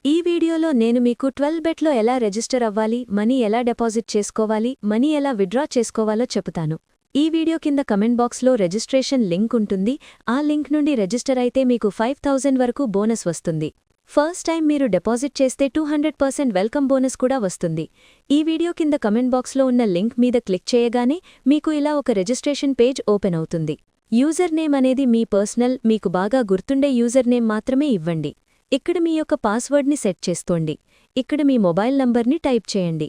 ఈ వీడియోలో నేను మీకు 12 బెట్లో ఎలా రిజిస్టర్ అవ్వాలి, మనీ ఎలా డిపాజిట్ చేసుకోవాలి, మనీ ఎలా విత్డ్రా చేసుకోవాలో చెపుతాను. ఈ వీడియో కింద కమెంట్ బాక్స్లో రిజిస్ట్రేషన్ లింక్ ఉంటుంది. ఆ లింక్ నుండి రిజిస్టర్ అయితే మీకు 5000 వరకు బోనస్ వస్తుంది. ఫస్ట్ టైం మీరు డిపాజిట్ చేస్తే 200% వెల్కమ్ బోనస్ కూడా వస్తుంది. ఈ వీడియో కింద కమెంట్ బాక్స్లో ఉన్న లింక్ మీద క్లిక్ చేయగానే మీకు ఇలా ఒక రిజిస్ట్రేషన్ పేజ్ ఓపెన్ అవుతుంది. యూజర్ నేమ్ అనేది మీ పర్సనల్, మీకు బాగా గుర్తుండే యూజర్ నేమ్ మాత్రమే ఇవ్వండి. ఇక్కడ మీ యొక్క పాస్వర్డ్ని సెట్ చేసుకోండి. ఇక్కడ మీ మొబైల్ నంబర్ని టైప్ చేయండి.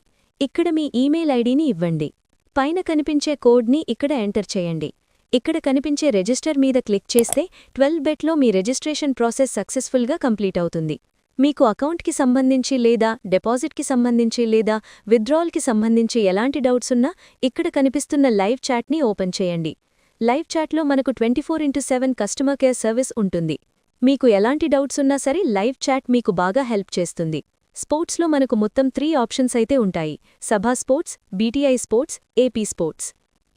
ఇక్కడ మీ ఈమెయిల్ ఐడిని ఇవ్వండి. పైన కనిపించే కోడ్ని ఇక్కడ ఎంటర్ చేయండి. ఇక్కడ కనిపించే రిజిస్టర్ మీద క్లిక్ చేస్తే 12 బెట్లో మీ రిజిస్ట్రేషన్ ప్రాసెస్ సక్సెస్ఫుల్గా కంప్లీట్ అవుతుంది. మీకు అకౌంట్కి సంబంధించి లేదా డిపాజిట్కి సంబంధించి లేదా విత్డ్రాల్కి సంబంధించి ఎలాంటి డౌట్స్ ఉన్నా ఇక్కడ కనిపిస్తున్న లైవ్ చాట్ని ఓపెన్ చేయండి. లైవ్ చాట్లో మనకు 24/7 కస్టమర్ కేర్ సర్వీస్ ఉంటుంది. మీకు ఎలాంటి డౌట్స్ ఉన్నా సరే లైవ్ చాట్ మీకు బాగా హెల్ప్ చేస్తుంది. స్పోర్ట్స్లో మనకు మొత్తం 3 ఆప్షన్స్ అయితే ఉంటాయి: సభా sports, BTI sports, AP sports.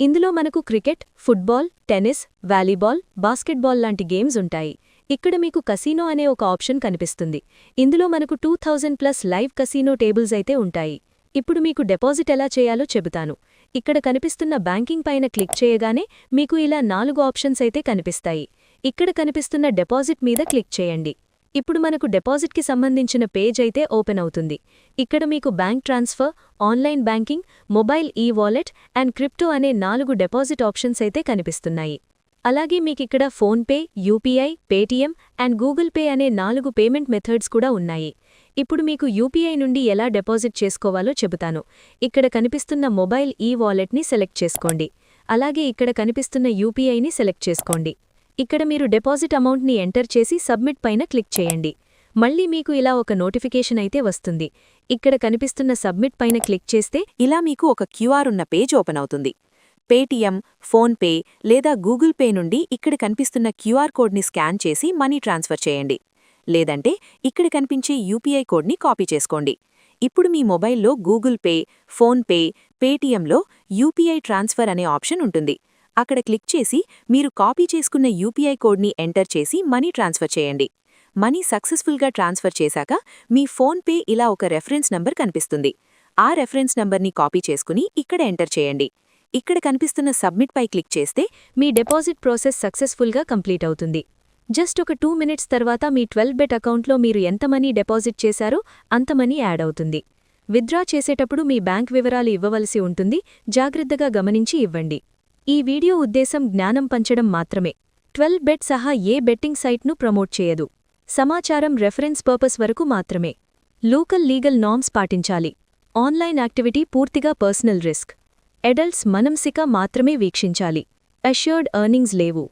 ఇందులో మనకు cricket, football, tennis, volleyball, basketball లాంటి గేమ్స్ ఉంటాయి. ఇక్కడ మీకు కసీనో అనే ఒక ఆప్షన్ కనిపిస్తుంది. ఇందులో మనకు 2000+ లైవ్ కసీనో టేబుల్స్ అయితే ఉంటాయి. ఇప్పుడు మీకు డిపాజిట్ ఎలా చేయాలో చెబుతాను. ఇక్కడ కనిపిస్తున్న బ్యాంకింగ్ పైన క్లిక్ చేయగానే మీకు ఇలా 4 ఆప్షన్స్ అయితే కనిపిస్తాయి. ఇక్కడ కనిపిస్తున్న డిపాజిట్ మీద క్లిక్ చేయండి. ఇప్పుడు మనకు డిపాజిట్కి సంబంధించిన పేజ్ అయితే ఓపెన్ అవుతుంది. ఇక్కడ మీకు bank transfer, online banking, mobile e-wallet and crypto అనే 4 డిపాజిట్ ఆప్షన్స్ అయితే కనిపిస్తున్నాయి. అలాగే మీకిక్కడ PhonePe, UPI, Paytm and Google Pay అనే 4 పేమెంట్ మెథడ్స్ కూడా ఉన్నాయి. ఇప్పుడు మీకు యూపీఐ నుండి ఎలా డిపాజిట్ చేసుకోవాలో చెబుతాను. ఇక్కడ కనిపిస్తున్న మొబైల్ ఈ-వాలెట్ని సెలెక్ట్ చేసుకోండి. అలాగే ఇక్కడ కనిపిస్తున్న యూపీఐని సెలెక్ట్ చేసుకోండి. ఇక్కడ మీరు డిపాజిట్ అమౌంట్ని ఎంటర్ చేసి సబ్మిట్ పైన క్లిక్ చేయండి. మళ్ళీ మీకు ఇలా ఒక నోటిఫికేషన్ అయితే వస్తుంది. ఇక్కడ కనిపిస్తున్న సబ్మిట్ పైన క్లిక్ చేస్తే ఇలా మీకు ఒక క్యూఆర్ ఉన్న పేజ్ ఓపెన్ అవుతుంది. పేటీఎం, ఫోన్పే లేదా గూగుల్ పే నుండి ఇక్కడ కనిపిస్తున్న క్యూఆర్ కోడ్ని స్కాన్ చేసి మనీ ట్రాన్స్ఫర్ చేయండి. లేదంటే ఇక్కడ కనిపించే యూపీఐ కోడ్ని కాపీ చేసుకోండి. ఇప్పుడు మీ మొబైల్లో గూగుల్ పే, ఫోన్పే, పేటీఎంలో యూపీఐ ట్రాన్స్ఫర్ అనే ఆప్షన్ ఉంటుంది. అక్కడ క్లిక్ చేసి మీరు కాపీ చేసుకున్న యూపీఐ కోడ్ని ఎంటర్ చేసి మనీ ట్రాన్స్ఫర్ చేయండి. మనీ సక్సెస్ఫుల్గా ట్రాన్స్ఫర్ చేశాక మీ ఫోన్పే ఇలా ఒక రెఫరెన్స్ నంబర్ కనిపిస్తుంది. ఆ రెఫరెన్స్ నంబర్ని కాపీ చేసుకుని ఇక్కడ ఎంటర్ చేయండి. ఇక్కడ కనిపిస్తున్న సబ్మిట్ పై క్లిక్ చేస్తే మీ డిపాజిట్ ప్రాసెస్ సక్సెస్ఫుల్గా కంప్లీట్ అవుతుంది. జస్ట్ ఒక 2 మినిట్స్ తర్వాత మీ 12 బెట్ అకౌంట్లో మీరు ఎంత మనీ డిపాజిట్ చేశారో అంత మనీ యాడ్ అవుతుంది. విత్డ్రా చేసేటప్పుడు మీ బ్యాంక్ వివరాలు ఇవ్వవలసి ఉంటుంది. జాగ్రత్తగా గమనించి ఇవ్వండి. ఈ వీడియో ఉద్దేశం జ్ఞానం పంచడం మాత్రమే. 12 బెట్ సహా ఏ బెట్టింగ్ సైట్ను ప్రమోట్ చేయదు. సమాచారం రెఫరెన్స్ పర్పస్ వరకు మాత్రమే. లోకల్ లీగల్ నార్మ్స్ పాటించాలి. ఆన్లైన్ యాక్టివిటీ పూర్తిగా పర్సనల్ రిస్క్. అడల్ట్స్ మానసిక మాత్రమే వీక్షించాలి. అష్యూర్డ్ ఎర్నింగ్స్ లేవు.